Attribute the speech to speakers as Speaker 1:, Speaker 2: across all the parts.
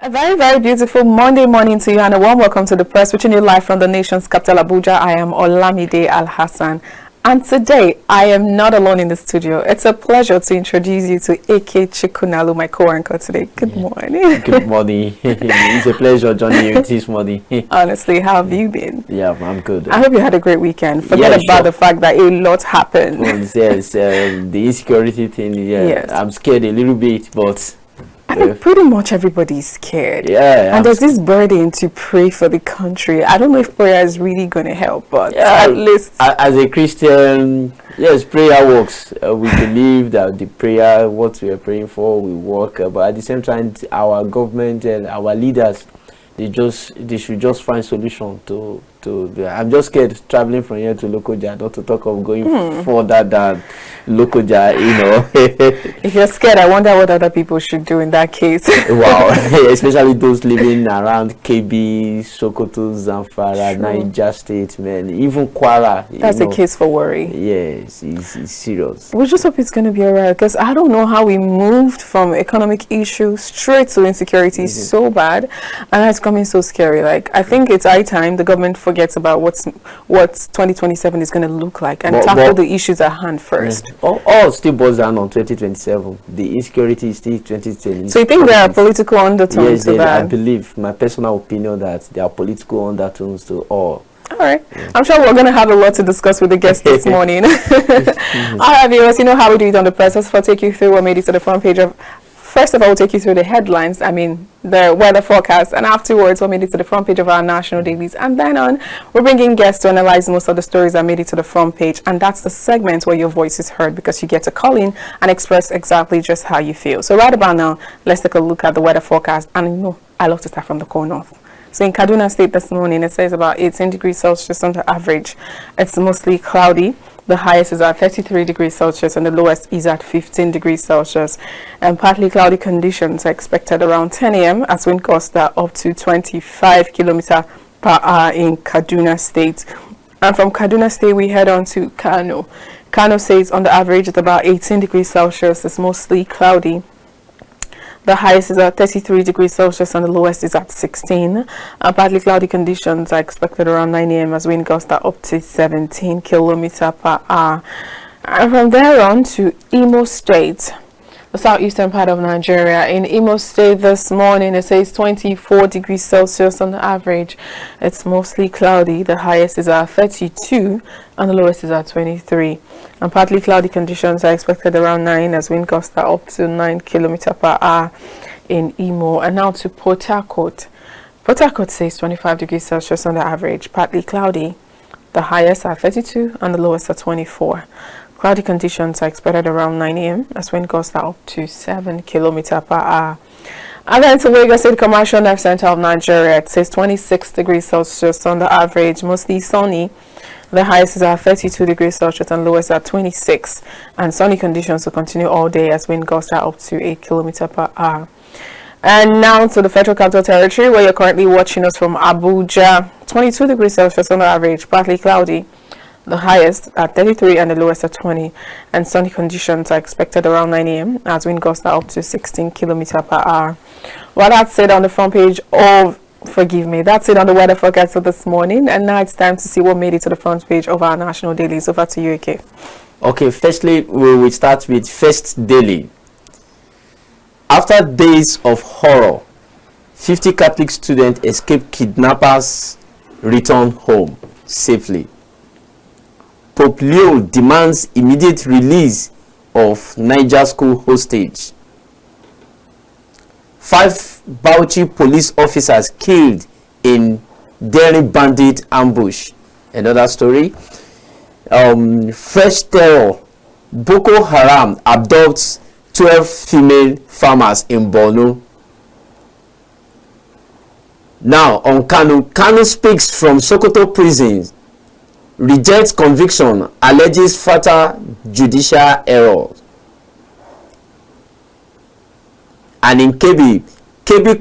Speaker 1: A very, very beautiful Monday morning to you and a warm welcome to the press, reaching you live from the nation's capital, Abuja. I am Olamide Al-Hassan. And today, I am not alone in the studio. It's a pleasure to introduce you to A.K. Chikunalu, my co-anchor today. Good morning.
Speaker 2: Good morning. It's a pleasure joining you this morning.
Speaker 1: Honestly, how have you been?
Speaker 2: Yeah, I'm good.
Speaker 1: I hope you had a great weekend. Forget about the fact that a lot happened.
Speaker 2: Yes, the insecurity thing,
Speaker 1: Yes.
Speaker 2: I'm scared a little bit, but...
Speaker 1: I think pretty much everybody's scared.
Speaker 2: Yeah.
Speaker 1: And there's this burden to pray for the country. I don't know if prayer is really going to help, but
Speaker 2: yeah,
Speaker 1: at least...
Speaker 2: As a Christian, yes, prayer works. We believe that the prayer, what we are praying for, will work. But at the same time, our government and our leaders, they should just find solution to I'm just scared traveling from here to Lokoja, not to talk of going further than Lokoja,
Speaker 1: If you're scared, I wonder what other people should do in that case.
Speaker 2: Wow. Especially those living around KB, Sokoto, Zamfara, Niger State, man, even Kwara.
Speaker 1: That's a case for worry.
Speaker 2: Yes, it's serious.
Speaker 1: We just hope it's going to be alright, because I don't know how we moved from economic issues straight to insecurity so bad, and it's coming so scary. Like, I think it's high time the government forgets about what 2027 is going to look like and tackle the issues at hand first.
Speaker 2: All still boils down on 2027. The insecurity is still 2020.
Speaker 1: So you think there are political undertones to that?
Speaker 2: I believe, my personal opinion, that there are political undertones to all.
Speaker 1: All right. I'm sure we're going to have a lot to discuss with the guests this morning. All right, viewers, you know how we do it on the press. Let's take you through what made it to the front page of... First of all, we'll take you through the headlines, the weather forecast, and afterwards we'll made it to the front page of our national dailies. And then on, we're bringing guests to analyze most of the stories that made it to the front page. And that's the segment where your voice is heard, because you get to call in and express exactly just how you feel. So right about now, let's take a look at the weather forecast. And I love to start from the core north. So in Kaduna State this morning, it says about 18 degrees Celsius on the average. It's mostly cloudy. The highest is at 33 degrees Celsius and the lowest is at 15 degrees Celsius. And partly cloudy conditions are expected around 10 a.m. as wind gusts are up to 25 kilometers per hour in Kaduna State. And from Kaduna State, we head on to Kano. Kano says on the average it's about 18 degrees Celsius. It's mostly cloudy. The highest is at 33 degrees Celsius and the lowest is at 16. Partly cloudy conditions are expected around 9 a.m. as wind gusts are up to 17 kilometers per hour. And from there on to Imo State, the southeastern part of Nigeria. In Imo State this morning, it says 24 degrees Celsius on the average. It's mostly cloudy. The highest is at 32 and the lowest is at 23. And partly cloudy conditions are expected around 9 as wind gusts are up to 9 kilometers per hour in Imo. And now to Port Harcourt. Port Harcourt says 25 degrees Celsius on the average, partly cloudy. The highest are 32 and the lowest are 24. Cloudy conditions are expected around 9 a.m. as wind gusts are up to 7 kilometers per hour. And then to Lagos State Commercial Nerve Center of Nigeria, it says 26 degrees Celsius on the average, mostly sunny. The highest is at 32 degrees Celsius and lowest at 26. And sunny conditions will continue all day as wind gusts are up to 8 kilometers per hour. And now to the Federal Capital Territory, where you're currently watching us from Abuja. 22 degrees Celsius on the average, partly cloudy. The highest at 33 and the lowest at 20. And sunny conditions are expected around 9 a.m. as wind gusts are up to 16 kilometers per hour. Well, that's it on the front page of... That's it on the weather forecast for this morning. And now it's time to see what made it to the front page of our national dailies. Over to you, AK.
Speaker 2: Okay, firstly, we will start with First Daily. After days of horror, 50 Catholic students escaped kidnappers, return home safely. Pope Leo demands immediate release of Niger school hostage. 5 Bauchi police officers killed in daring bandit ambush. Another story. Fresh terror. Boko Haram abducts 12 female farmers in Borno. Now on Kano. Kano speaks from Sokoto prisons. Rejects conviction. Alleges fatal judicial errors. And in KB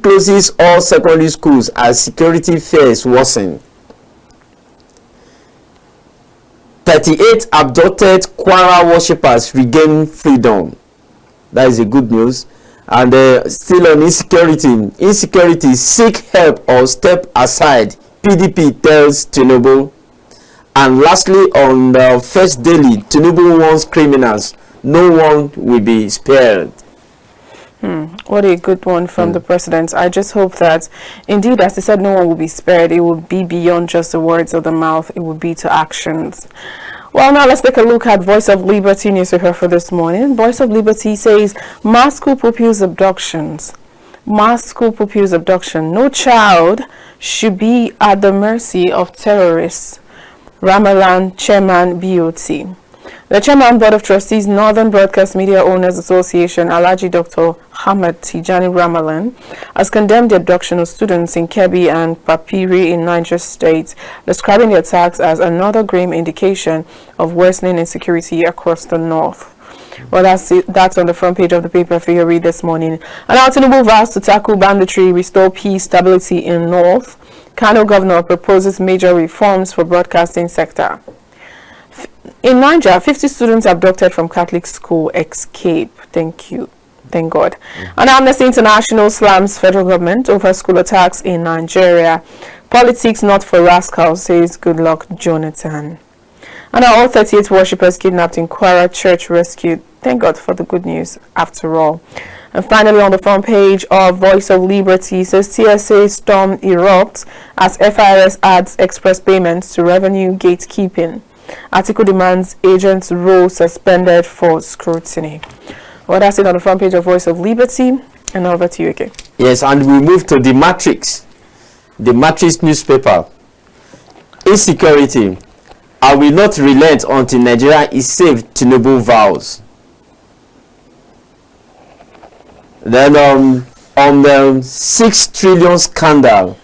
Speaker 2: closes all secondary schools as security fears worsen. 38 abducted Kwara worshippers regain freedom. That is a good news. And still on insecurity, seek help or step aside, PDP tells Tinubu. And lastly, on the first daily, Tinubu warns criminals, no one will be spared.
Speaker 1: What a good one from the president. I just hope that, indeed, as he said, no one will be spared. It will be beyond just the words of the mouth. It will be to actions. Well, now let's take a look at Voice of Liberty newspaper for this morning. Voice of Liberty says, mass school pupils abductions. Mass school pupils abduction. No child should be at the mercy of terrorists. Ramalan, Chairman, BOT. The Chairman Board of Trustees, Northern Broadcast Media Owners Association, Alhaji Dr. Hamad Tijani Ramalan, has condemned the abduction of students in Kebbi and Papiri in Niger State, describing the attacks as another grim indication of worsening insecurity across the north. Well, that's on the front page of the paper for your read this morning. And now Tinubu vows to tackle banditry, restore peace, stability in north. Kano governor proposes major reforms for broadcasting sector. In Niger, 50 students abducted from Catholic school escape. Thank God. And Amnesty International slams federal government over school attacks in Nigeria. Politics not for rascals, says Goodluck Jonathan. And all 38 worshippers kidnapped in Kwara Church rescued. Thank God for the good news after all. And finally, on the front page of Voice of Liberty, says TSA storm erupts as FIRS adds express payments to revenue gatekeeping. Article demands agents' role suspended for scrutiny. Well, that's it on the front page of Voice of Liberty. And over to you again.
Speaker 2: Yes, and we move to the Matrix. The Matrix newspaper. Insecurity. I will not relent until Nigeria is saved, Tinubu vows. Then on the 6 trillion scandal,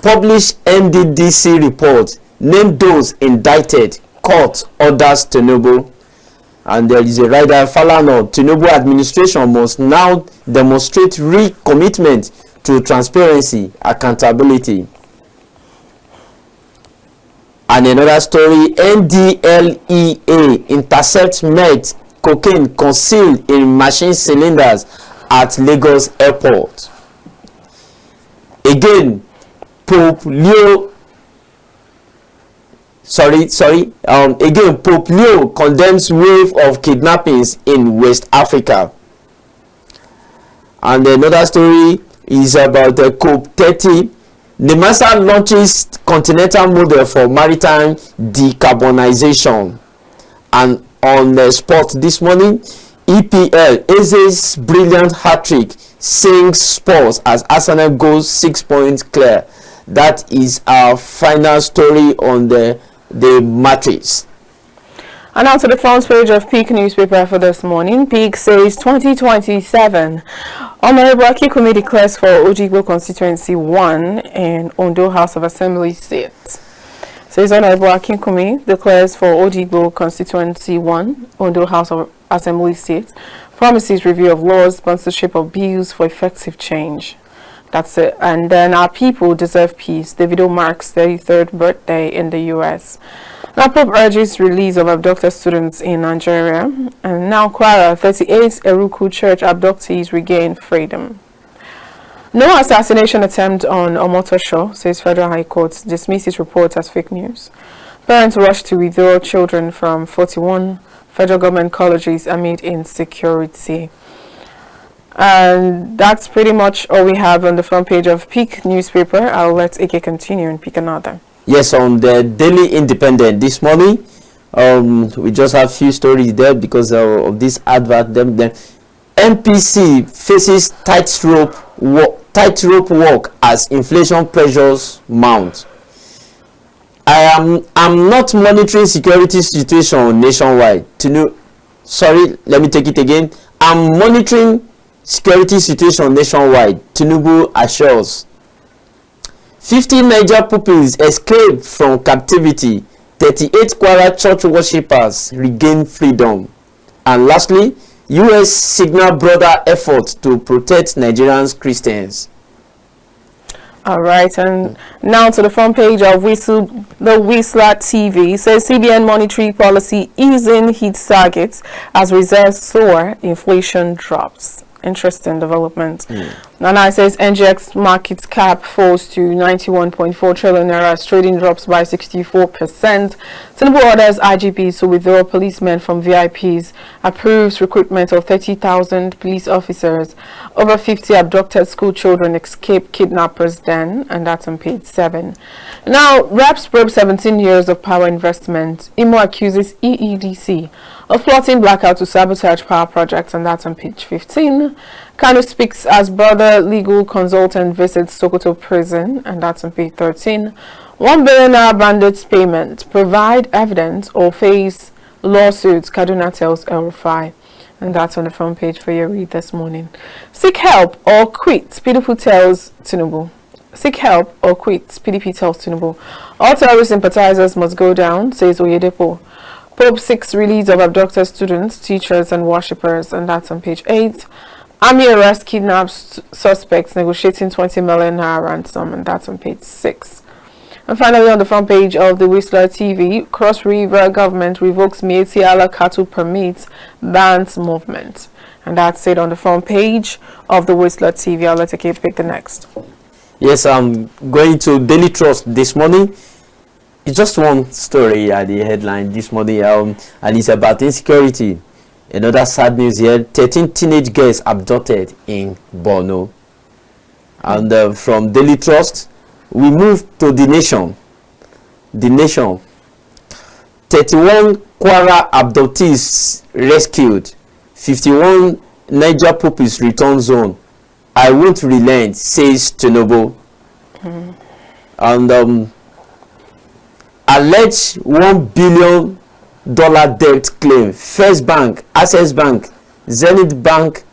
Speaker 2: published NDDC report, named those indicted, court orders Tinubu. And there is a rider, Falano. Tinubu administration must now demonstrate recommitment to transparency, accountability. And another story, NDLEA intercepts meth cocaine concealed in machine cylinders at Lagos Airport. Again, Pope Leo condemns wave of kidnappings in West Africa. And another story is about the COP30. NIMASA launches continental model for maritime decarbonization. And on the spot this morning, EPL, Eze's brilliant hat-trick sinks Spurs as Arsenal goes 6 points clear. That is our final story on the Matrix.
Speaker 1: And now to the front page of Peak newspaper for this morning. Peak says 2027. Honorable Akikumi declares for Ojigbo constituency 1 in Ondo House of Assembly seat. Says Honorable Akikumi declares for Ojigbo constituency 1 Ondo House of Assembly seat. Promises review of laws, sponsorship of bills for effective change. That's it. And then our people deserve peace. Davido marks 33rd birthday in the U.S. Now Pope urges release of abducted students in Nigeria. And now Kwara, 38 Eruku Church abductees regain freedom. No assassination attempt on Omotosho, says Federal High Court, dismisses report as fake news. Parents rush to withdraw children from 41 federal government colleges amid insecurity. And that's pretty much all we have on the front page of Peak newspaper. I'll let Ike continue and pick another.
Speaker 2: Yes, on the Daily Independent this morning, we just have few stories there because of this advert. Then MPC faces tightrope walk as inflation pressures mount. I'm not monitoring security situation nationwide. Let me take it again. I'm monitoring security situation nationwide, Tinubu assures. 50 Niger pupils escaped from captivity. 38 Kwara church worshippers regain freedom. And lastly, U.S. signal broader effort to protect Nigerian Christians.
Speaker 1: All right, and now to the front page of the Whistler TV. It says CBN monetary policy easing hits targets as reserves soar, inflation drops. interesting development. Nana says NGX market cap falls to 91.4 trillion naira as trading drops by 64%. Tinubu orders IGPs to withdraw policemen from VIPs, approves recruitment of 30,000 police officers. Over 50 abducted school children escape kidnappers den, and that's on page 7. Now, reps probe 17 years of power investment. Imo accuses EEDC of plotting blackout to sabotage power projects, and that's on page 15. Kanu speaks as brother legal consultant visits Sokoto prison, and that's on page 13. 1 billion naira bandits payment, provide evidence or face lawsuits, Kaduna tells El Rufai, and that's on the front page for your read this morning. Seek help or quit, PDP tells Tinubu. Seek help or quit, PDP tells Tinubu. All terrorist sympathizers must go down, says Oyedepo. Pope seeks release of abducted students, teachers and worshippers, and that's on page 8. Army arrest kidnaps suspects negotiating 20 million naira ransom, and that's on page 6. And finally, on the front page of the Whistler TV, Cross River government revokes Mieti Allah cattle permit, bans movement. And that's it on the front page of the Whistler TV. I'll let you pick the next.
Speaker 2: Yes, I'm going to Daily Trust this morning. It's just one story at the headline this morning, and it's about insecurity. Another sad news here: 13 teenage girls abducted in Borno. And from Daily Trust, we move to The Nation. The Nation. 31 Kwara abductees rescued. 51 Niger pupils return zone. I won't relent, says Tinubu. And alleged $1 billion debt claim. First Bank, Access Bank, Zenith Bank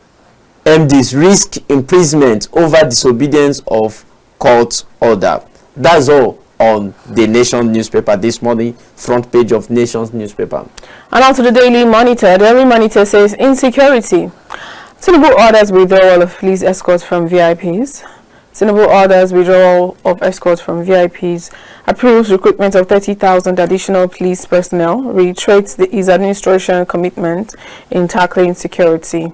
Speaker 2: MDs risk imprisonment over disobedience of court order. That's all on the Nation newspaper this morning, front page of Nation's newspaper.
Speaker 1: And on to the Daily Monitor. The Daily Monitor says insecurity. Tinubu orders withdrawal of police escorts from VIPs. Tinubu orders withdrawal of escorts from VIPs, approves recruitment of 30,000 additional police personnel, reiterates his administration commitment in tackling security.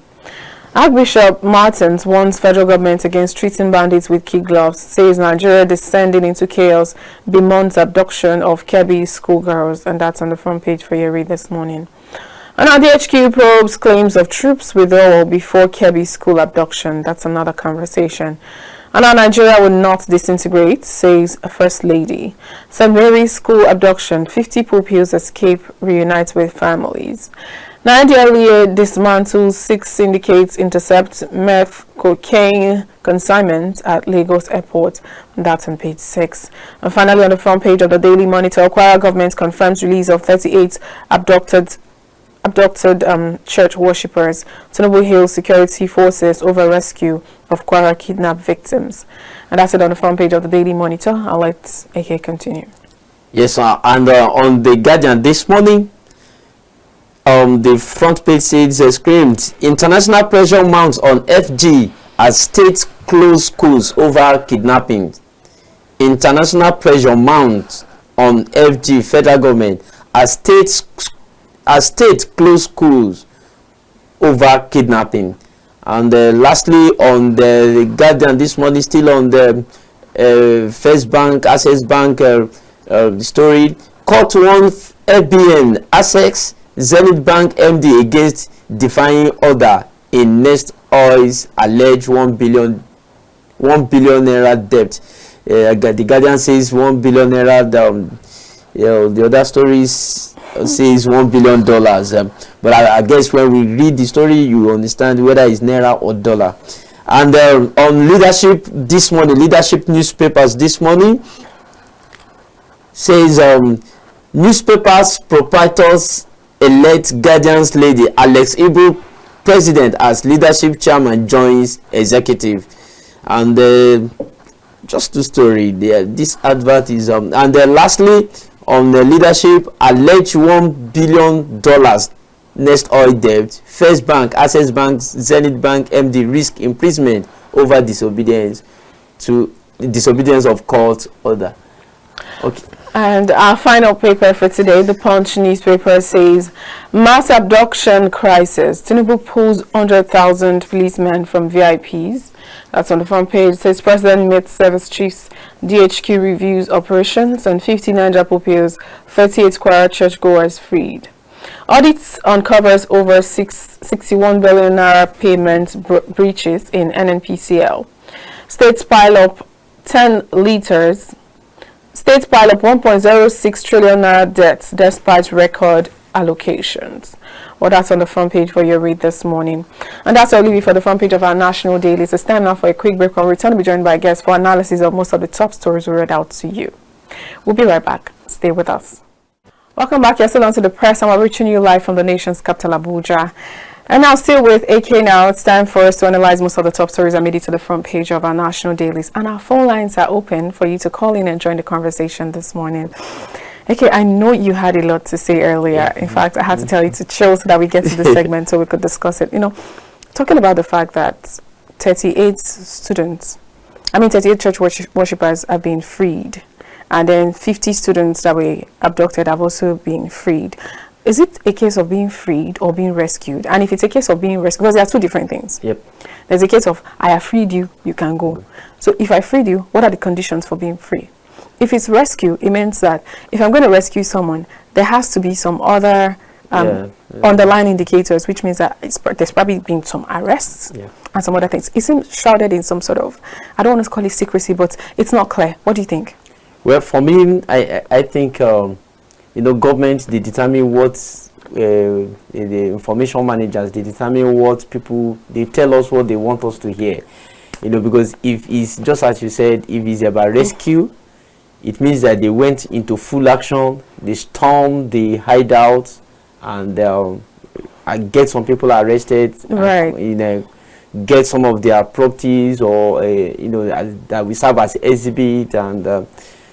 Speaker 1: Archbishop Martins warns federal government against treating bandits with kid gloves, says Nigeria descending into chaos bemoans abduction of Kebbi schoolgirls, and that's on the front page for your read this morning. And now the HQ probes claims of troops withdrawal before Kebbi school abduction. That's another conversation. And now Nigeria will not disintegrate, says First Lady. St. Mary's school abduction, 50 pupils escape, reunite with families. Nigeria dismantles 6 syndicates, intercept meth, cocaine consignment at Lagos Airport. That's on page 6. And finally, on the front page of the Daily Monitor, Kwara government confirms release of 38 abducted church worshippers. Tinubu hails security forces over rescue of Kwara kidnapped victims. And that's it on the front page of the Daily Monitor. I'll let AK continue.
Speaker 2: Yes, and on the Guardian this morning, the front page says, screamed, international pressure mounts on FG as states close schools over kidnapping. International pressure mounts on FG, federal government, as states close schools over kidnapping. And lastly, on the Guardian this morning, still on the First Bank, Access Bank story, court warns FBN, Access, Zenith Bank MD against defying order in Nest Oil's alleged 1 billion naira debt. The Guardian says 1 billion naira. The other stories says $1 billion. But I guess when we read the story, you understand whether it's naira or dollar. And on leadership this morning, leadership newspapers this morning says newspapers proprietors elect Guardian's lady Alex Ibu president as leadership chairman joins executive. And just two story there. This advert is and then lastly on the leadership, alleged $1 billion Nest Oil debt. First Bank, Access Bank, Zenith Bank MD risk imprisonment over disobedience of court order. Okay.
Speaker 1: And our final paper for today, the Punch newspaper, says mass abduction crisis. Tinubu pulls 100,000 policemen from VIPs. That's on the front page. It says President meets service chiefs. DHQ reviews operations, and 59 pupils, 38 Kwara churchgoers freed. Audits uncovers over 61 billion naira payment breaches in NNPCL. States pile up 10 liters. States pile up 1.06 trillion naira debts despite record allocations. Well, that's on the front page for your read this morning. And that's all we for the front page of our national dailies. It's time now for a quick break. When we return, to be joined by guests for analysis of most of the top stories we read out to you. We'll be right back. Stay with us. Welcome back. You're still on to the press, and we're reaching you live from the nation's capital, Abuja. And now, still with AK now, it's time for us to analyze most of the top stories that made it to the front page of our national dailies. And our phone lines are open for you to call in and join the conversation this morning. Okay, I know you had a lot to say earlier. In fact, I had to tell you to chill so that we get to the segment so we could discuss it. You know, talking about the fact that 38 church worshippers have been freed, and then 50 students that were abducted have also been freed. Is it a case of being freed or being rescued? And if it's a case of being rescued, because there are two different things.
Speaker 2: Yep.
Speaker 1: There's a case of, I have freed you, you can go. So if I freed you, what are the conditions for being free? If it's rescue, it means that if I'm going to rescue someone, there has to be some other underlying indicators, which means that there's probably been some arrests and some other things. It's shrouded in some sort of, I don't want to call it secrecy, but it's not clear. What do you think?
Speaker 2: Well, for me, I think, government, they determine what, the information managers, they determine what people, they tell us what they want us to hear. Because if it's, just as you said, if it's about rescue, it means that they went into full action, they stormed the hideout, and get some people arrested,
Speaker 1: right?
Speaker 2: Get some of their properties, or that we serve as exhibit, and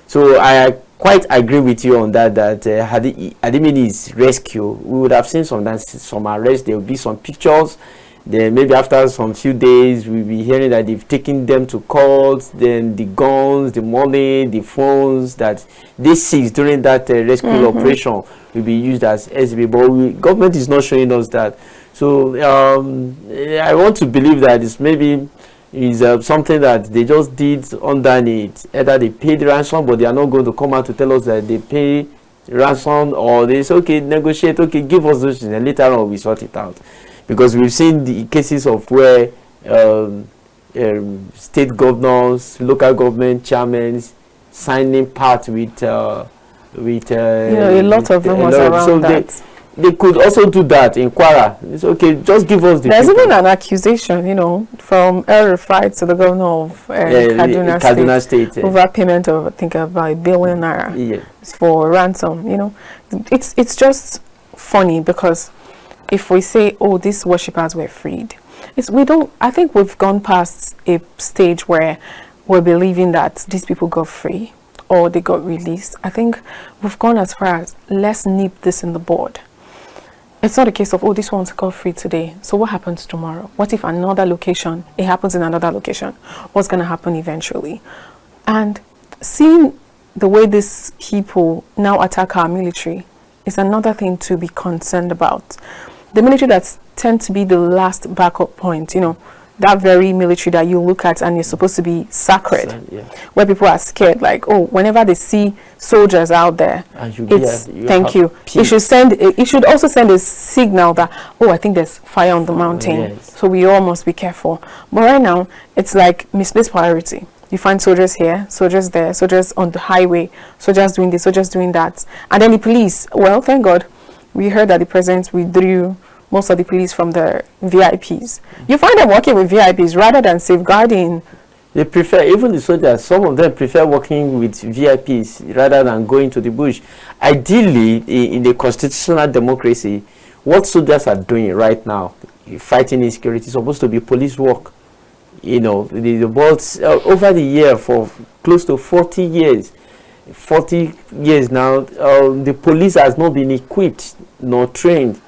Speaker 2: so I quite agree with you on that. That had it been his rescue, we would have seen some arrests. There will be some pictures. Then maybe after some few days, we'll be hearing that they've taken them to court. Then the guns, the money, the phones that they seized during that rescue operation will be used as SB. But government is not showing us that. So I want to believe that it's maybe something that they just did underneath. Either they paid the ransom, but they are not going to come out to tell us that they pay ransom, or they say, okay, negotiate, okay, give us those things, and later on we sort it out. Because we've seen the cases of where state governors, local government chairmen signing part with a
Speaker 1: lot of rumors around that.
Speaker 2: They could also do that in Kwara. It's okay, just give us the
Speaker 1: There's even an accusation, from El Rufai to the governor of Kaduna State over payment of, I think, about $1 billion naira for ransom. It's just funny, because if we say, oh, these worshippers were freed, I think we've gone past a stage where we're believing that these people got free or they got released. I think we've gone as far as, let's nip this in the bud. It's not a case of, oh, this one's got free today, so what happens tomorrow? What if another location, it happens in another location? What's going to happen eventually? And seeing the way these people now attack our military is another thing to be concerned about. The military that tend to be the last backup point, that very military that you look at and you're supposed to be sacred, where people are scared, like, oh, whenever they see soldiers out there, thank you. It should also send a signal that, oh, I think there's fire on the mountain, so we all must be careful. But right now, it's like misplaced priority. You find soldiers here, soldiers there, soldiers on the highway, soldiers doing this, soldiers doing that. And then the police, well, thank God, we heard that the president withdrew most of the police from the VIPs. You find them working with VIPs rather than safeguarding.
Speaker 2: They prefer, even the soldiers, some of them prefer working with VIPs rather than going to the bush. Ideally, in a constitutional democracy, what soldiers are doing right now, fighting insecurity, is supposed to be police work. Over the year, for close to 40 years now, the police has not been equipped nor trained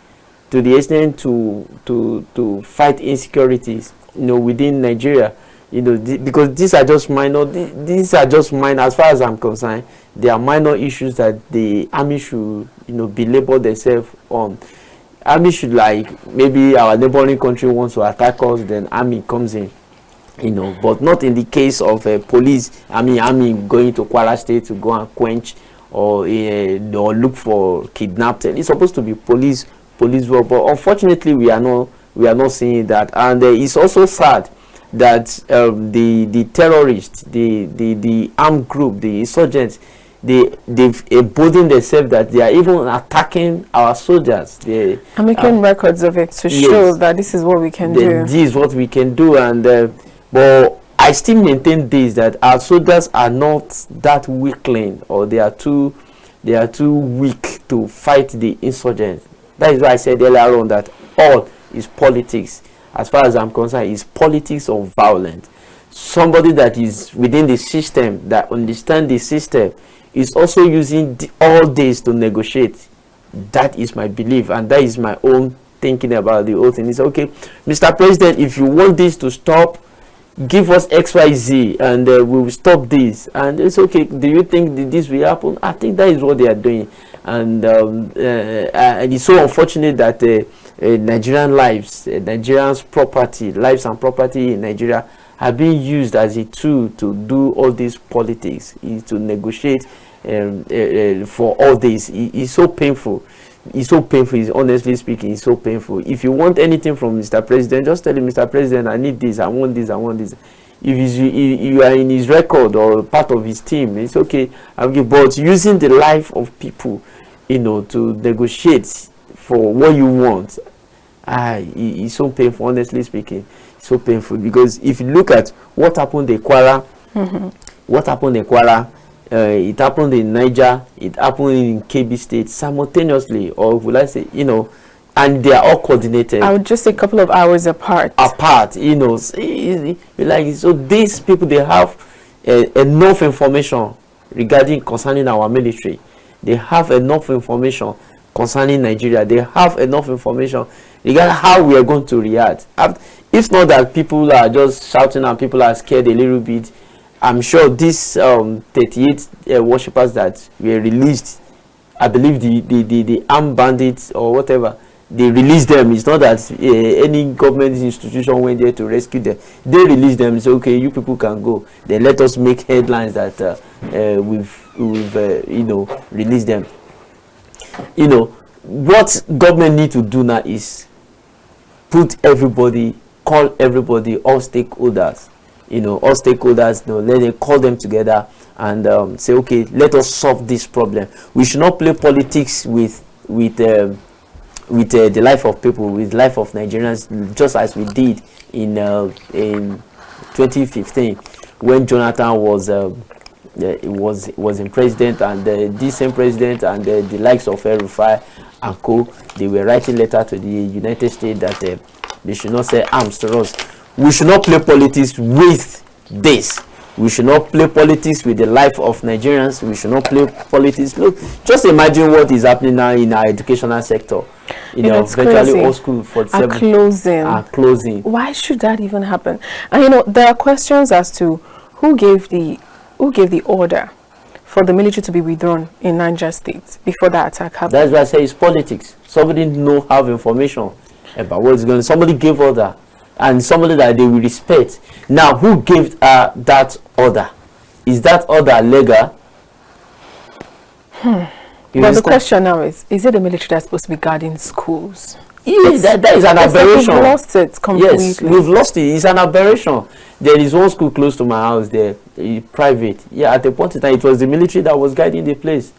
Speaker 2: to the extent to fight insecurities, within Nigeria. you know, because these are just minor. These are just minor, as far as I'm concerned. They are minor issues that the army should, you know, be labeled themselves on. Army should, like, maybe our neighboring country wants to attack us, then army comes in, you know, but not in the case of police. Army going to Kwara State to go and quench or look for kidnapped. It's supposed to be police work, but unfortunately we are not seeing that. And it's also sad that the terrorists, the armed group, the insurgents, they've emboldened themselves that they are even attacking our soldiers. They
Speaker 1: are making records of it to show that this is what we can do.
Speaker 2: This is what we can do. And but I still maintain this, that our soldiers are not that weakling, or they are too weak to fight the insurgents. That is why I said earlier on that all is politics. As far as I'm concerned, is politics of violence. Somebody that is within the system, that understands the system, is also using all this to negotiate. That is my belief, and that is my own thinking about the whole thing. It's okay, Mr. President, if you want this to stop, give us XYZ and we will stop this. And it's okay. Do you think that this will happen? I think that is what they are doing. And it's so unfortunate that Nigerian lives, Nigerians' property, lives and property in Nigeria have been used as a tool to do all these politics, to negotiate for all this. It's so painful. It's so painful. Honestly speaking, it's so painful. If you want anything from Mr. President, just tell him, Mr. President, I need this, I want this, I want this. If you are in his record or part of his team, it's okay. But using the life of people, you know, to negotiate for what you want, it's so painful. Honestly speaking, it's so painful, because if you look at what happened in Kwara, it happened in Niger, it happened in KB State simultaneously, or would I say, you know, and they are all coordinated.
Speaker 1: I would just say a couple of hours apart.
Speaker 2: You know, like, so these people, they have enough information concerning our military. They have enough information concerning Nigeria. They have enough information regarding how we are going to react. If not that people are just shouting and people are scared a little bit, I'm sure these 38 worshippers that were released, I believe the armed bandits or whatever, they released them. It's not that any government institution went there to rescue them. They released them. Say, okay, you people can go. They let us make headlines that we've you know, released them. You know, what government need to do now is put everybody, call everybody, all stakeholders. You know, all stakeholders, you know, let them call them together and say, okay, let us solve this problem. We should not play politics with the life of people, with life of Nigerians, just as we did in 2015 when Jonathan was in president, and this same president and the likes of El-Rufai and co, they were writing letter to the United States that they should not sell arms to us. We should not play politics with this. We should not play politics with the life of Nigerians. We should not play politics. Look, just imagine what is happening now in our educational sector. You know, virtually all school for
Speaker 1: are closing. Why should that even happen? And you know, there are questions as to who gave the order for the military to be withdrawn in Niger State before that attack happened.
Speaker 2: That's why I say it's politics. Somebody have information about what's going on. Somebody gave order, and somebody that they will respect. Now, who gave that order? Is that order legal?
Speaker 1: But the question now is it the military that's supposed to be guarding schools?
Speaker 2: Yes, that is an aberration.
Speaker 1: We've lost it completely.
Speaker 2: Yes, we've lost it. It's an aberration. There is one school close to my house there, private. Yeah, at the point in time, it was the military that was guiding the place.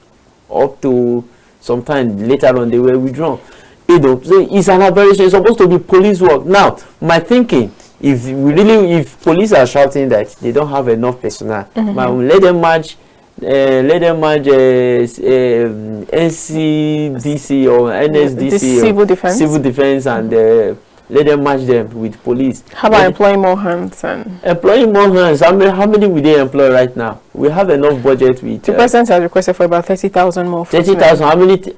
Speaker 2: Up to some time later on, they were withdrawn. You know, so it's an aberration. It's supposed to be police work. Now, my thinking, if police are shouting that they don't have enough personnel, let them march NCDC or NSDC, civil defense, and let them match them with police.
Speaker 1: How about employing more hands?
Speaker 2: Employing more hands. How many will they employ right now? We have enough budget. The
Speaker 1: president has requested for about 30,000 more.
Speaker 2: 30,000.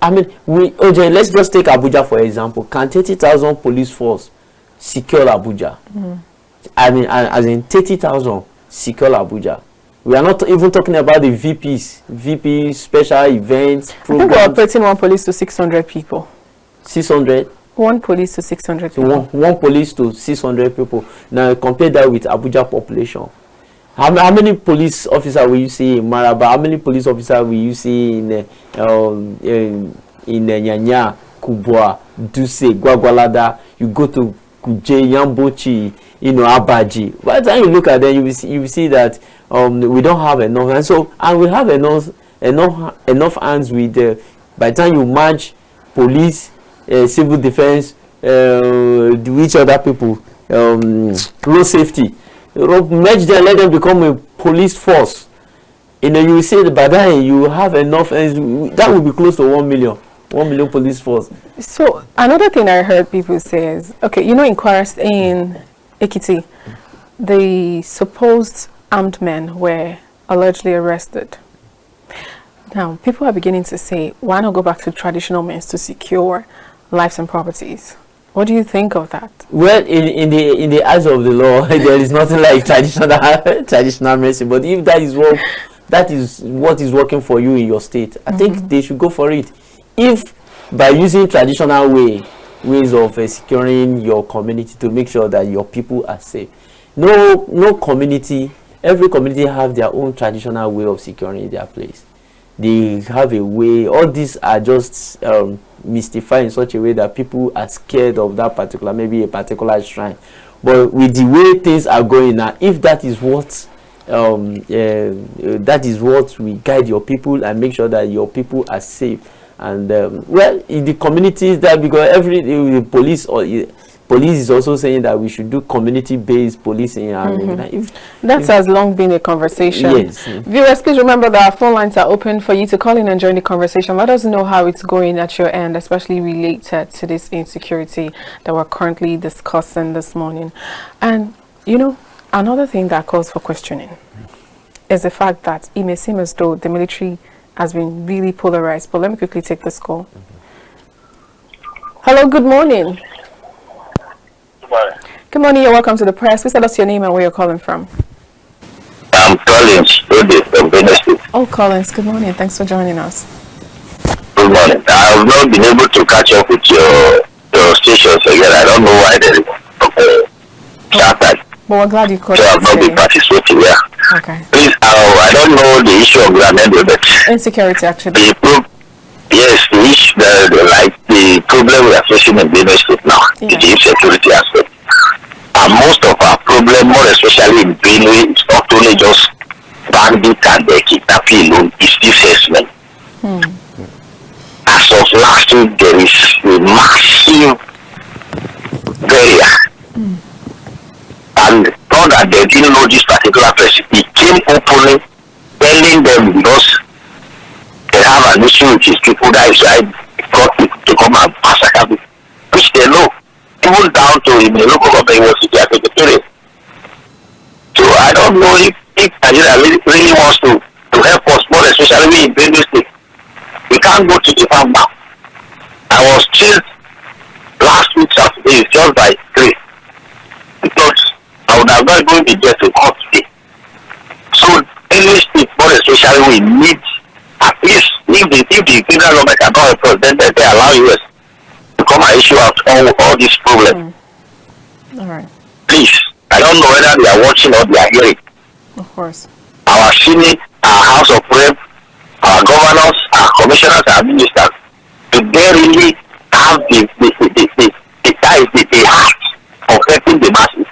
Speaker 2: How many? Okay, let's just take Abuja for example. Can 30,000 police force secure Abuja? I mean, as in 30,000 secure Abuja. We are not even talking about the VP special events.
Speaker 1: I think we're operating one police to 600 people.
Speaker 2: 600?
Speaker 1: One police to 600 people.
Speaker 2: So one police to 600 people. Now compare that with Abuja population. How many police officers will you see in Maraba? How many police officers will you see in Nyanya, Kubwa, Duse, Gwagwalada? You go to Kuje, Yambochi, Abaji. By the time you look at them, you will see that we don't have enough, and we have enough hands with. By the time you merge police, civil defense, which other people, road safety, merge them, let them become a police force. You will see that by then you have enough, and that will be close to 1 million. 1 million police force.
Speaker 1: So another thing I heard people say is, okay, in Ekiti, the supposed armed men were allegedly arrested. Now, people are beginning to say, why not go back to traditional means to secure lives and properties? What do you think of that?
Speaker 2: Well, in the eyes of the law, there is nothing like traditional medicine. But if that is what is working for you in your state, I think they should go for it. If by using traditional ways of securing your community to make sure that your people are safe, no community, every community have their own traditional way of securing their place. They have a way. All these are just mystified in such a way that people are scared of that particular, maybe a particular shrine. But with the way things are going now, if that is what we guide your people and make sure that your people are safe. And well, in the communities that, because every police is also saying that we should do community-based policing. And
Speaker 1: that has long been a conversation.
Speaker 2: Yes.
Speaker 1: Viewers, please remember that our phone lines are open for you to call in and join the conversation. Let us know how it's going at your end, especially related to this insecurity that we're currently discussing this morning. And another thing that calls for questioning is the fact that it may seem as though the military has been really polarized. But let me quickly take this call. Hello, good morning.
Speaker 3: Good morning.
Speaker 1: Good morning, you're welcome to the press. Please tell us your name and where you're calling from.
Speaker 3: I'm Collins from Benue State.
Speaker 1: Oh, Collins, good morning. Thanks for joining us.
Speaker 3: Good morning. I have not been able to catch up with your stations again. I don't know why there is
Speaker 1: But we're glad you called.
Speaker 3: So I've not been participating here.
Speaker 1: Okay.
Speaker 3: Please, I don't know the issue of Granada, but
Speaker 1: insecurity actually.
Speaker 3: Yes, the problem we are facing in Benue State now is the insecurity aspect. And most of our problem, more especially in Benue, it's not only just bandit and kidnapping alone, it's displacement. As of last week, there is a massive barrier. And not that they didn't know this particular person. He came openly telling them because they have an issue with his people, that is why they brought people to come and massacre people, which they know. Even down to in the local government was their secretary. So I don't know if Nigeria really wants to help us, more especially in Benue State. We can't go to the farm now. I was chased last week Saturday just by 3. Because I would have not going to get to court today. So Benue State, more especially, we need at least if the federal government cannot help us, then they allow us to come and issue out all these problems.
Speaker 1: All right.
Speaker 3: Please, I don't know whether they are watching or they are hearing.
Speaker 1: Of course.
Speaker 3: Our Senate, our House of Rep, our governors, our commissioners, our ministers, do they really have the heart of helping the masses?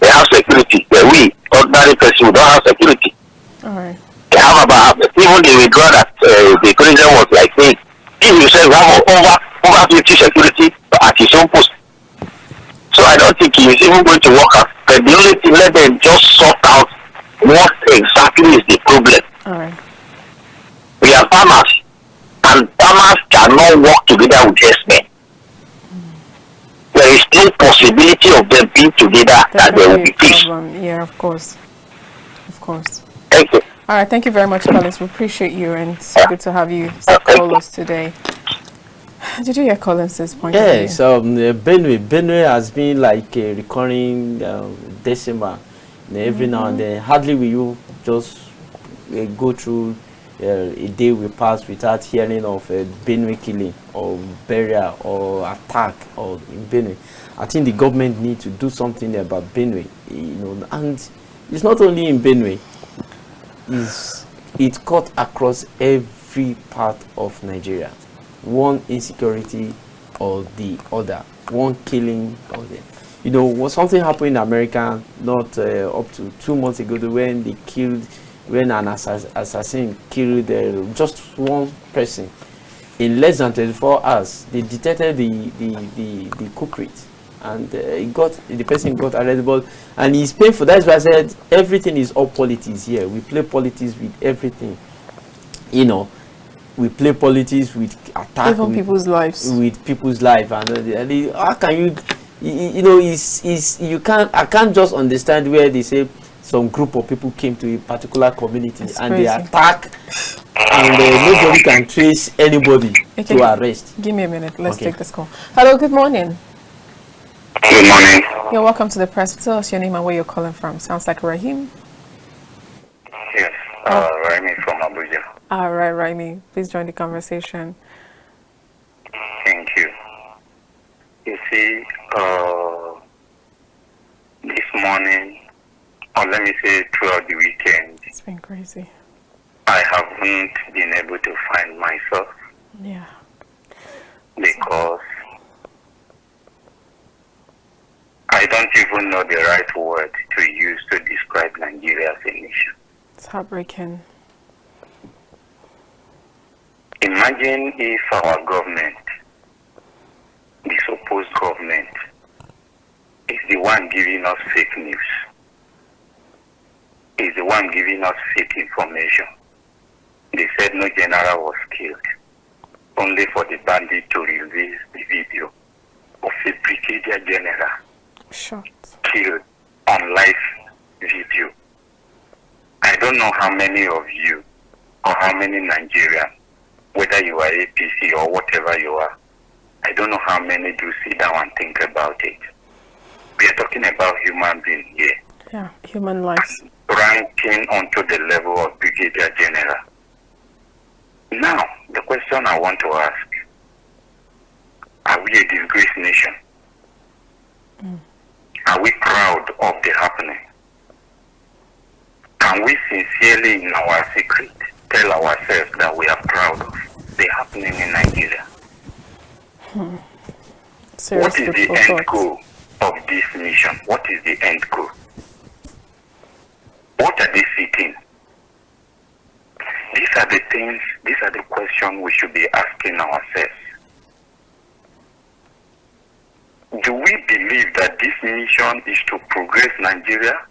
Speaker 3: They have security, but we, ordinary people, we don't have security.
Speaker 1: All right.
Speaker 3: They have about, even the withdrawal that the president was like saying, he himself have over 50 security at his own post. So I don't think he is even going to work out. But the only thing, let them just sort out what exactly is the problem.
Speaker 1: All right.
Speaker 3: We are farmers, and farmers cannot work together with herdsmen. There is no possibility of them being together that there will be peace.
Speaker 1: Yeah, of course. Of course.
Speaker 3: Thank you.
Speaker 1: All right, thank you very much, Collins. We appreciate you, and it's good to have you call us today. Did you hear Collins's point?
Speaker 2: Yes, Benue has been like a recurring decimal. Every now and then, hardly will you just go through a day we pass without hearing of a Benue killing or burial or attack or in Benue. I think the government needs to do something about Benue, and it's not only in Benue. It's cut across every part of Nigeria. One insecurity or the other, one killing or the something happened in America not up to 2 months ago when an assassin killed just one person. In less than 24 hours they detected the culprit, and the person got arrested, and it's painful. That's why I said everything is all politics here. We play politics with everything, we play politics with attack
Speaker 1: even people's lives,
Speaker 2: and how can I can't just understand where they say some group of people came to a particular community and they attack, and nobody can trace anybody to arrest.
Speaker 1: Give me a minute, let's take this call. Hello, good morning.
Speaker 3: Good morning.
Speaker 1: You're welcome to the press. Tell us your name and where you're calling from. Sounds like Rahim.
Speaker 3: Yes, Raimi from Abuja.
Speaker 1: All right, Raimi, please join the conversation.
Speaker 3: Thank you. You see, this morning, or let me say throughout the weekend,
Speaker 1: It's been crazy.
Speaker 3: I haven't been able to find myself.
Speaker 1: Yeah.
Speaker 3: Because I don't even know the right word to use to describe Nigeria as a nation.
Speaker 1: It's heartbreaking.
Speaker 3: Imagine if our government, the supposed government, is the one giving us fake news, is the one giving us fake information. They said no general was killed, only for the bandit to release the video of a brigadier general
Speaker 1: Shot.
Speaker 3: killed on live video. I don't know how many of you or how many Nigerians, whether you are APC or whatever you are, I don't know how many do sit down and think about it. We are talking about human beings here.
Speaker 1: Yeah, human lives.
Speaker 3: Ranking onto the level of brigadier general. Now, the question I want to ask, are we a disgraced nation? Are we proud of the happening? Can we sincerely, in our secret, tell ourselves that we are proud of the happening in Nigeria? What is the end goal of this mission? What is the end goal? What are they seeking? These are the things, these are the questions we should be asking ourselves. Do we believe that this mission is to progress Nigeria?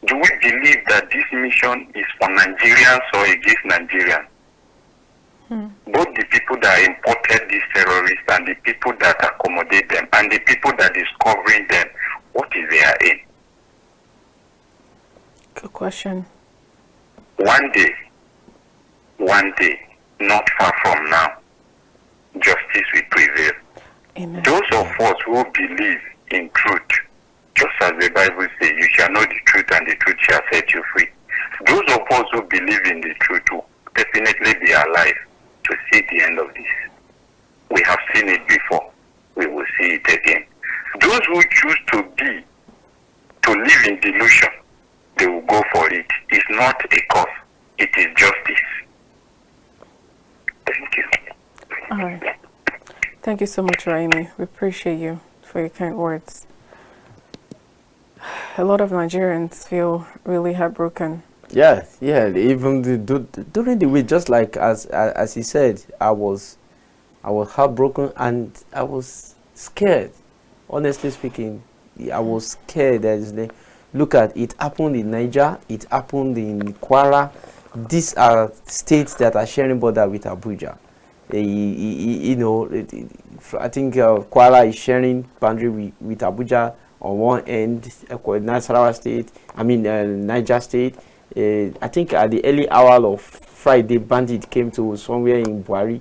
Speaker 3: Do we believe that this mission is for Nigerians or against Nigerians? Both the people that imported these terrorists and the people that accommodate them and the people that is covering them, what is their aim?
Speaker 1: Good question.
Speaker 3: One day, not far from now, justice will prevail.
Speaker 1: Amen.
Speaker 3: Those of us who believe in truth, just as the Bible says, you shall know the truth and the truth shall set you free. Those of us who believe in the truth will definitely be alive to see the end of this. We have seen it before. We will see it again. Those who choose to live in delusion, they will go for it. It's not a cause. It is justice. Thank you.
Speaker 1: All right. Thank you so much, Raimi. We appreciate you for your kind words. A lot of Nigerians feel really heartbroken.
Speaker 2: Yeah. Even during the week, just like as he said, I was heartbroken and I was scared. Honestly speaking, I was scared. Look at it happened in Niger. It happened in Kwara. These are states that are sharing border with Abuja. I think Kwara is sharing boundary with Abuja on one end, Nasarawa State, Niger State. I think at the early hour of Friday, bandit came to somewhere in Buhari,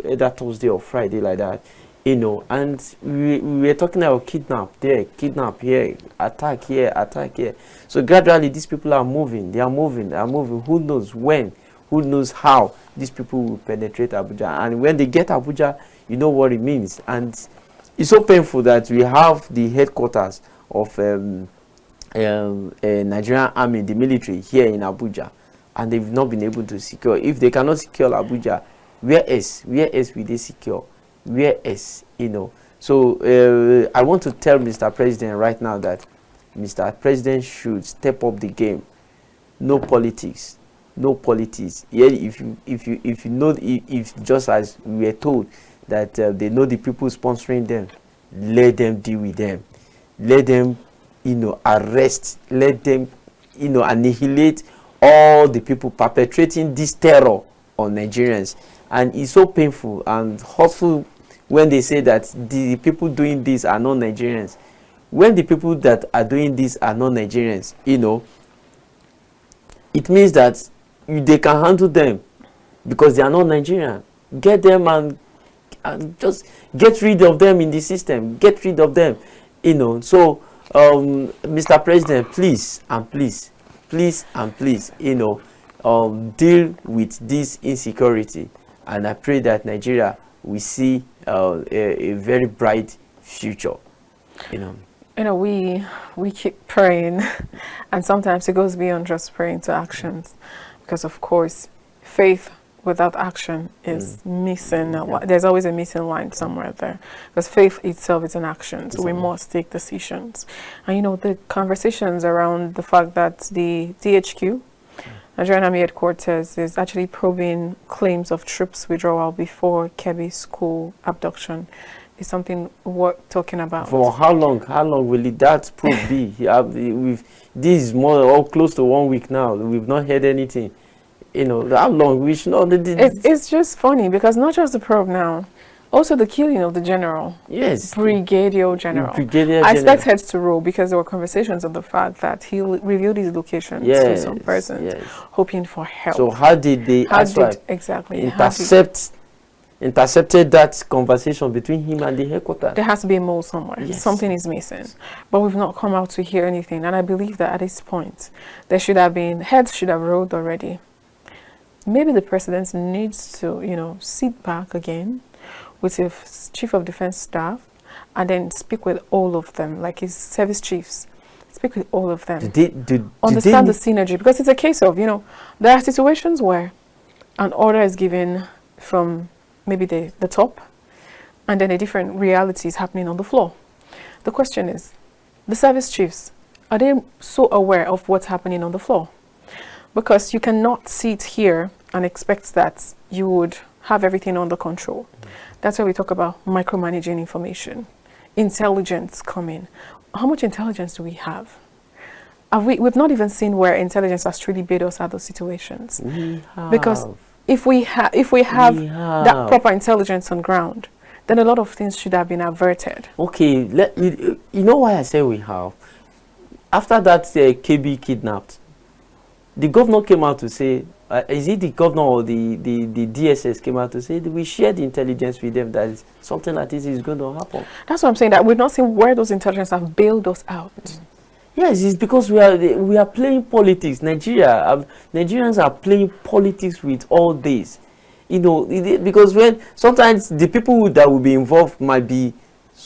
Speaker 2: either Thursday or Friday like that, and we were talking about kidnap there, kidnap here, attack here, attack here. So gradually these people are moving, they are moving. Who knows when, who knows how these people will penetrate Abuja. And when they get Abuja, you know what it means. And it's so painful that we have the headquarters of Nigerian army, the military, here in Abuja, and they've not been able to secure. If they cannot secure Abuja, where else will they secure? Where else? So I want to tell Mr. President right now that Mr. President should step up the game. No politics, no politics. Yeah, if you know, if just as we were told that they know the people sponsoring them, let them deal with them. Let them, arrest. Let them, annihilate all the people perpetrating this terror on Nigerians. And it's so painful and hurtful when they say that the people doing this are not Nigerians. When the people that are doing this are not Nigerians, it means that they can handle them because they are not Nigerian. Get them and just get rid of them in the system. Get rid of them, So, Mr. President, please and please, deal with this insecurity. And I pray that Nigeria will see a very bright future.
Speaker 1: We keep praying, and sometimes it goes beyond just praying to actions, because of course, faith without action is missing. There's always a missing line somewhere there, because faith itself is an action. So we must take decisions. And the conversations around the fact that the DHQ, Nigerian Army Headquarters, is actually probing claims of troops withdrawal before Kebbi school abduction is something worth talking about.
Speaker 2: For how long? How long will that probe be? This is more or close to 1 week now. We've not heard anything. How long? We should not.
Speaker 1: It's just funny because not just the probe now, also the killing of the general.
Speaker 2: Yes.
Speaker 1: Brigadier General. I expect heads to roll because there were conversations of the fact that he revealed his location to some persons, hoping for help.
Speaker 2: So how did they intercepted that conversation between him and the headquarters?
Speaker 1: There has to be a mole somewhere. Yes. Something is missing. But we've not come out to hear anything. And I believe that at this point, heads should have rolled already. Maybe the president needs to, sit back again with his chief of defense staff and then speak with all of them, like his service chiefs. Speak with all of them. Understand the synergy, because it's a case of, there are situations where an order is given from maybe the top, and then a different reality is happening on the floor. The question is, the service chiefs, are they so aware of what's happening on the floor? Because you cannot sit here and expect that you would have everything under control. That's why we talk about micromanaging information, intelligence coming. How much intelligence do we have? We've not even seen where intelligence has truly bailed us out of those situations. Because if we have that proper intelligence on ground, then a lot of things should have been averted.
Speaker 2: Okay, you know why I say we have? After that KB kidnapped, the governor came out to say, is it the governor or the DSS came out to say that we shared intelligence with them that something like this is going to happen?
Speaker 1: That's what I'm saying, that we've not seen where those intelligence have bailed us out.
Speaker 2: Yes, it's because we are playing politics. Nigerians are playing politics with all this. Because when sometimes the people that will be involved might be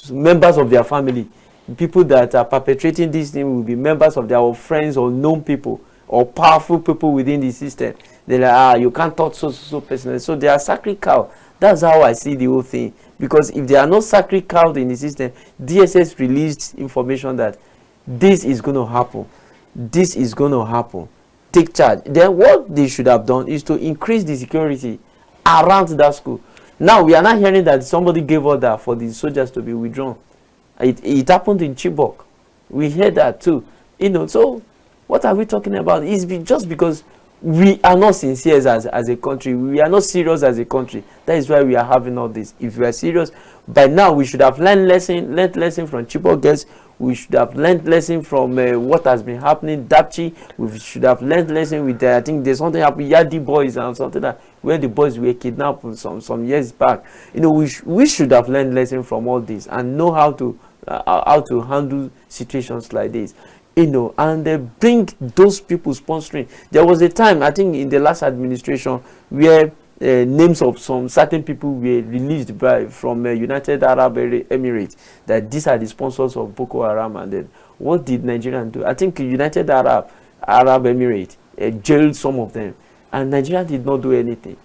Speaker 2: members of their family. People that are perpetrating this thing will be members of their friends or known people or powerful people within the system. They're like, you can't touch so personal. So they are sacred cow. That's how I see the whole thing. Because if they are not sacred cow in the system, DSS released information that this is going to happen. This is going to happen. Take charge. Then what they should have done is to increase the security around that school. Now we are not hearing that somebody gave order for the soldiers to be withdrawn. It happened in Chibok. We heard that too. So what are we talking about? It's just because we are not sincere as a country. We are not serious as a country. That is why we are having all this. If we are serious, by now we should have learned lesson from Chibok girls. We should have learned lesson from what has been happening. Dapchi, we should have learned lesson with, I think there's something happened, Yadi boys and something that, where the boys were kidnapped some years back. You know, we should have learned lesson from all this and know how to handle situations like this. You know, and bring those people sponsoring. There was a time, I think, in the last administration where names of some certain people were released from United Arab Emirates, that these are the sponsors of Boko Haram. And then what did Nigeria do? I think United Arab Emirates jailed some of them, and Nigeria did not do anything.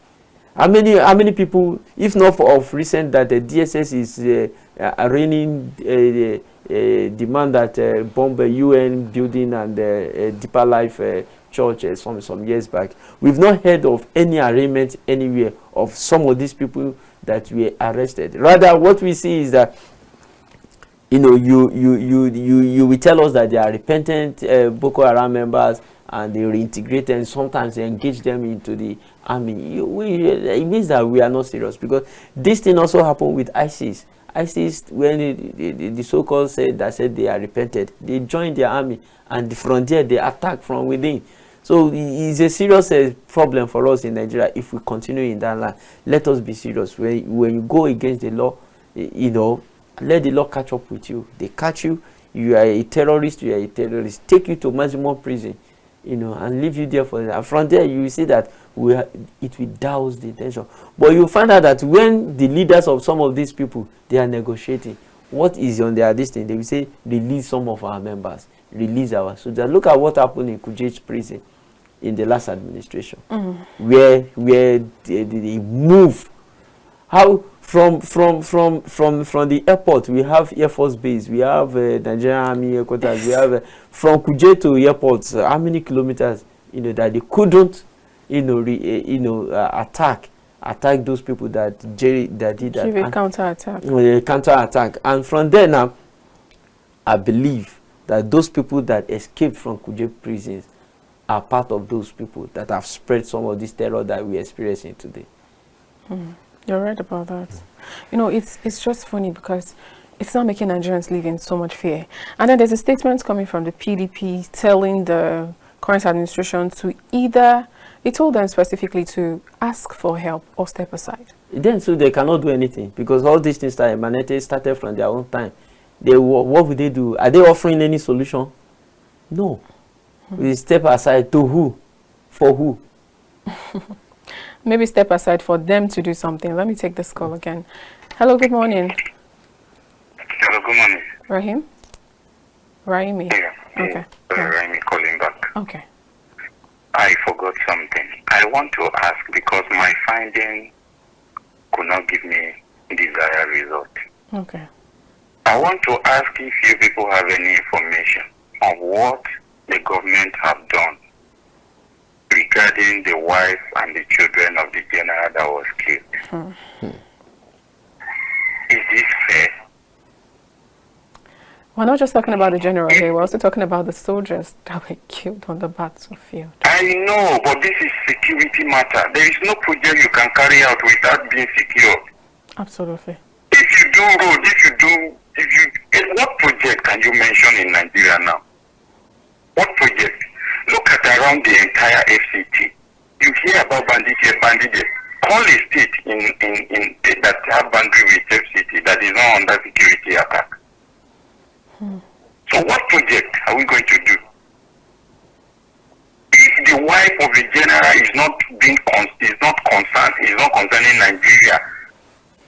Speaker 2: How many people, if not of recent, that the DSS is arraigning demand that bomb a UN building and Deeper Life church some years back. We've not heard of any arraignment anywhere of some of these people that were arrested. Rather, what we see is that, you know, you will tell us that they are repentant Boko Haram members, and they reintegrate and sometimes they engage them into the army. It means that we are not serious, because this thing also happened with ISIS. ISIS, when the so-called said they are repented, they joined their army, and from there they attack from within. So it's a serious problem for us in Nigeria if we continue in that line. Let us be serious. When you go against the law, you know, let the law catch up with you. They catch you, you are a terrorist, take you to maximum prison, you know, and leave you there for that. From there, you will see that it will douse the tension. But you find out that when the leaders of some of these people, they are negotiating, what is on their destiny? They will say, release some of our members, release our soldiers. Look at what happened in Kuje prison in the last administration, where they move. How from the airport, we have Air Force Base, we have Nigerian Army headquarters, we have from Kuje to airport, how many kilometers, you know, that they couldn't, you know, attack those people that did that.
Speaker 1: Give a counter-attack.
Speaker 2: Counter-attack. And from there now, I believe that those people that escaped from Kuje prisons are part of those people that have spread some of this terror that we're experiencing today.
Speaker 1: You're right about that. You know, it's just funny because it's not making Nigerians live in so much fear. And then there's a statement coming from the PDP telling the current administration to either, they told them specifically to ask for help or step aside.
Speaker 2: Then so they cannot do anything, because all these things that started from their own time. What would they do? Are they offering any solution? No. We step aside to who? For who?
Speaker 1: Maybe step aside for them to do something. Let me take this call again. Hello, good morning.
Speaker 3: Hello, good morning.
Speaker 1: Rahim? Rahimi?
Speaker 3: Yeah.
Speaker 1: Okay.
Speaker 3: Rahimi calling back.
Speaker 1: Okay.
Speaker 3: I forgot something. I want to ask, because my finding could not give me desired result.
Speaker 1: Okay.
Speaker 3: I want to ask if you people have any information on what the government have done regarding the wife and the children of the general that was killed. Is this fair?
Speaker 1: We're not just talking about the general here, we're also talking about the soldiers that were killed on the battlefield.
Speaker 3: I know, but this is security matter. There is no project you can carry out without being secure.
Speaker 1: Absolutely.
Speaker 3: If you do road, what project can you mention in Nigeria now? What project? Look at around the entire FCT. You hear about bandit here, bandit there. Call a state in that have boundary with FCT that is not under security attack. So what project are we going to do? If the wife of the general is not concerning Nigeria,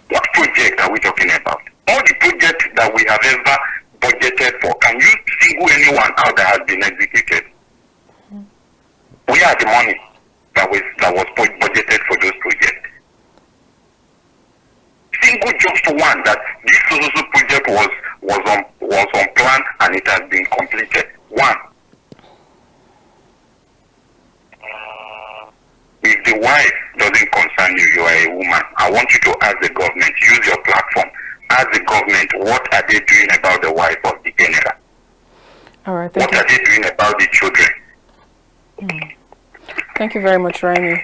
Speaker 3: what project are we talking about? All the projects that we have ever budgeted for, can you single anyone out that has been executed? Where are the money that was budgeted for those projects? Single just one that this social project was on plan and it has been completed. One. If the wife doesn't concern you, you are a woman. I want you to ask the government, use your platform, ask the government what are they doing about the wife of the general.
Speaker 1: All right.
Speaker 3: What are they doing about the children?
Speaker 1: Thank you very much, Raimi.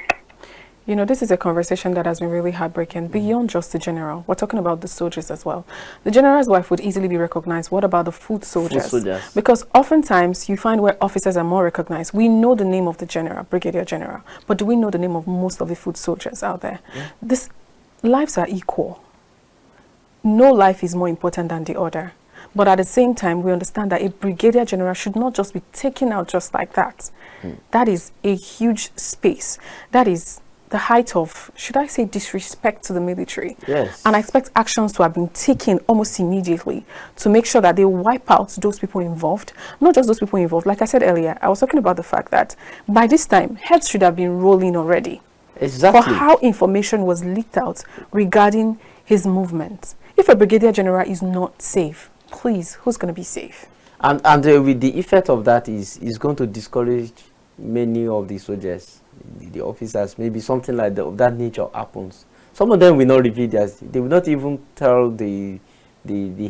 Speaker 1: You know, this is a conversation that has been really heartbreaking beyond just the general. We're talking about the soldiers as well. The general's wife would easily be recognized. What about the foot soldiers?
Speaker 2: Foot soldiers.
Speaker 1: Because oftentimes you find where officers are more recognized. We know the name of the general, brigadier general, but do we know the name of most of the foot soldiers out there?
Speaker 2: Yeah.
Speaker 1: This lives are equal. No life is more important than the other. But at the same time, we understand that a brigadier general should not just be taken out just like that. That is a huge space. That is the height of, should I say, disrespect to the military.
Speaker 2: Yes.
Speaker 1: And I expect actions to have been taken almost immediately to make sure that they wipe out those people involved. Not just those people involved. Like I said earlier, I was talking about the fact that by this time, heads should have been rolling already.
Speaker 2: Exactly.
Speaker 1: For how information was leaked out regarding his movements. If a brigadier general is not safe, please, who's going to be safe?
Speaker 2: And with the effect of that is going to discourage many of the soldiers, the officers. Maybe something like of that nature happens. Some of them will not reveal theirs. They will not even tell the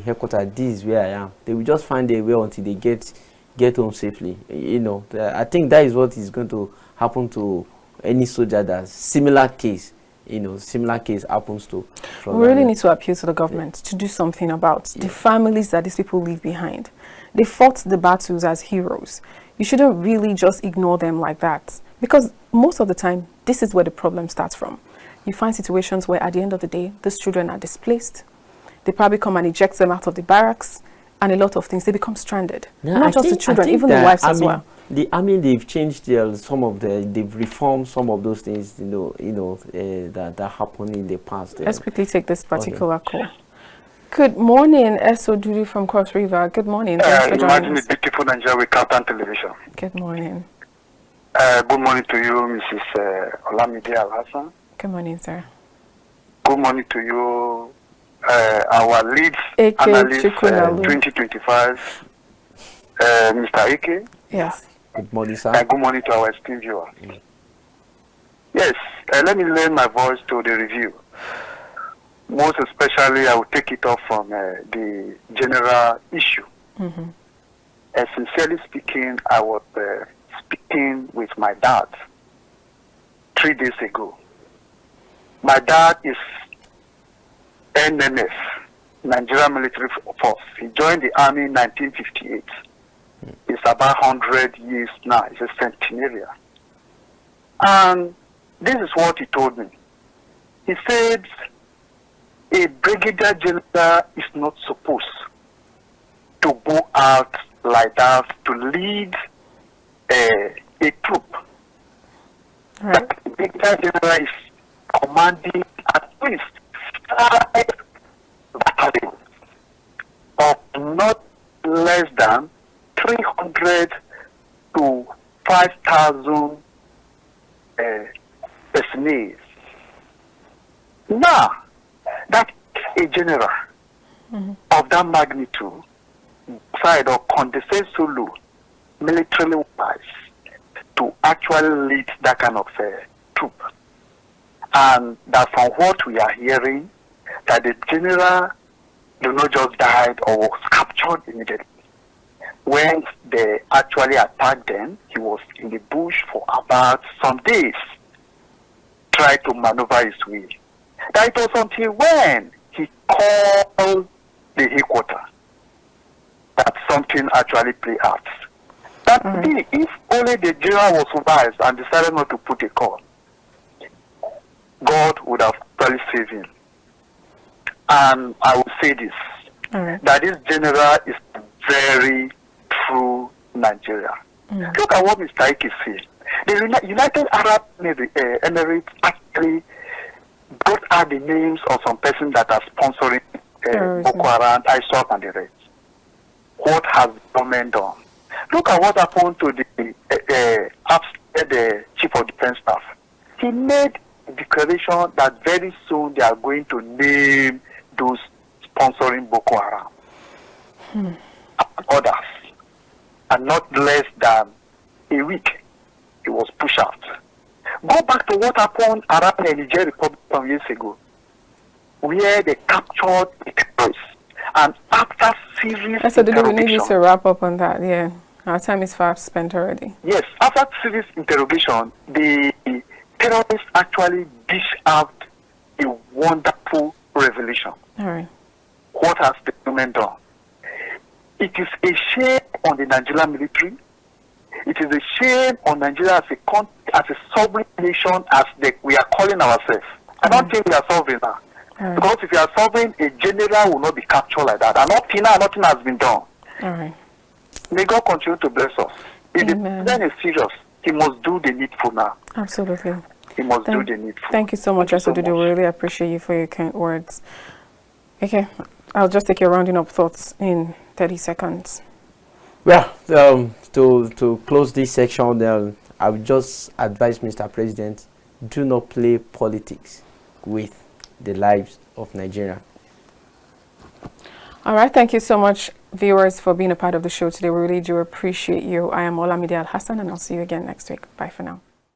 Speaker 2: headquarters, this is where I am. They will just find their way until they get home safely. You know, I think that is what is going to happen to any soldier that similar case happens to.
Speaker 1: We really need to appeal to the government to do something about the families that these people leave behind. They fought the battles as heroes. You shouldn't really just ignore them like that, because most of the time, this is where the problem starts from. You find situations where at the end of the day, these children are displaced. They probably come and eject them out of the barracks, and a lot of things. They become stranded.
Speaker 2: Yeah,
Speaker 1: Not just the children, even the wives as well.
Speaker 2: The army, they've changed they've reformed some of those things, that happened in the past.
Speaker 1: Let's quickly take this particular call. Good morning, Eso Dudu from Cross River. Good morning. Thanks for joining
Speaker 4: Imagine
Speaker 1: us.
Speaker 4: the beautiful Nigeria with Captain Television.
Speaker 1: Good morning.
Speaker 4: Good morning to you, Mrs. Olamide Alhassan.
Speaker 1: Good morning, sir.
Speaker 4: Good morning to you, our lead
Speaker 1: AK
Speaker 4: analyst,
Speaker 1: Chukwunalu.
Speaker 4: 2025, Mr. Ike.
Speaker 1: Yes.
Speaker 2: Good morning, sir.
Speaker 4: And good morning to our esteemed viewer. Yes, let me lend my voice to the review. Most especially, I will take it off from the general issue. Sincerely speaking, I was speaking with my dad 3 days ago. My dad is NMF, Nigerian Military Force. He joined the army in 1958. It's about 100 years now. It's a centenarian. And this is what he told me. He said, a brigadier general is not supposed to go out like that to lead a troop.
Speaker 1: Right.
Speaker 4: The brigadier general is commanding at least 5 battalions of not less than 300 to 5,000 personnel. Now, that a general of that magnitude, side or condescend so low, militarily wise, to actually lead that kind of troop. And that from what we are hearing, that the general do not just died or was captured immediately. When they actually attacked them, he was in the bush for about some days, tried to maneuver his way. That was until when he called the headquarters that something actually played out. That if only the general was wise and decided not to put a call, God would have probably saved him. And I will say this, that this general is very true Nigeria. Look at what Mr. Ike said. The United Arab Emirates actually brought out the names of some persons that are sponsoring Boko Haram, ISOP, and the rest. What has the government done? Look at what happened to the Chief of Defense Staff. He made a declaration that very soon they are going to name those sponsoring Boko Haram and others. And not less than a week, it was pushed out. Go back to what happened around the Niger Republic some years ago, where they captured the terrorists. And after serious
Speaker 1: we need you to wrap up on that. Yeah, our time is fast spent already.
Speaker 4: Yes, after serious interrogation, the terrorists actually dish out a wonderful revelation.
Speaker 1: All right.
Speaker 4: What has the government done? It is a shame on the Nigerian military. It is a shame on Nigeria as a sovereign nation as we are calling ourselves. I don't think we are sovereign now.
Speaker 1: Right.
Speaker 4: Because if you are sovereign, a general will not be captured like that. And nothing has been done.
Speaker 1: All right.
Speaker 4: May God continue to bless us. If the
Speaker 1: Amen.
Speaker 4: president is serious, he must do the needful now.
Speaker 1: Absolutely.
Speaker 4: He must do the needful.
Speaker 1: Thank you so much, Asodudu. We really appreciate you for your kind words. Okay, I'll just take your rounding up thoughts in 30 seconds.
Speaker 2: Well, to close this section, I would just advise Mr. President, do not play politics with the lives of Nigeria.
Speaker 1: All right, thank you so much, viewers, for being a part of the show today. We really do appreciate you. I am Olamide Al Hassan, and I'll see you again next week. Bye for now.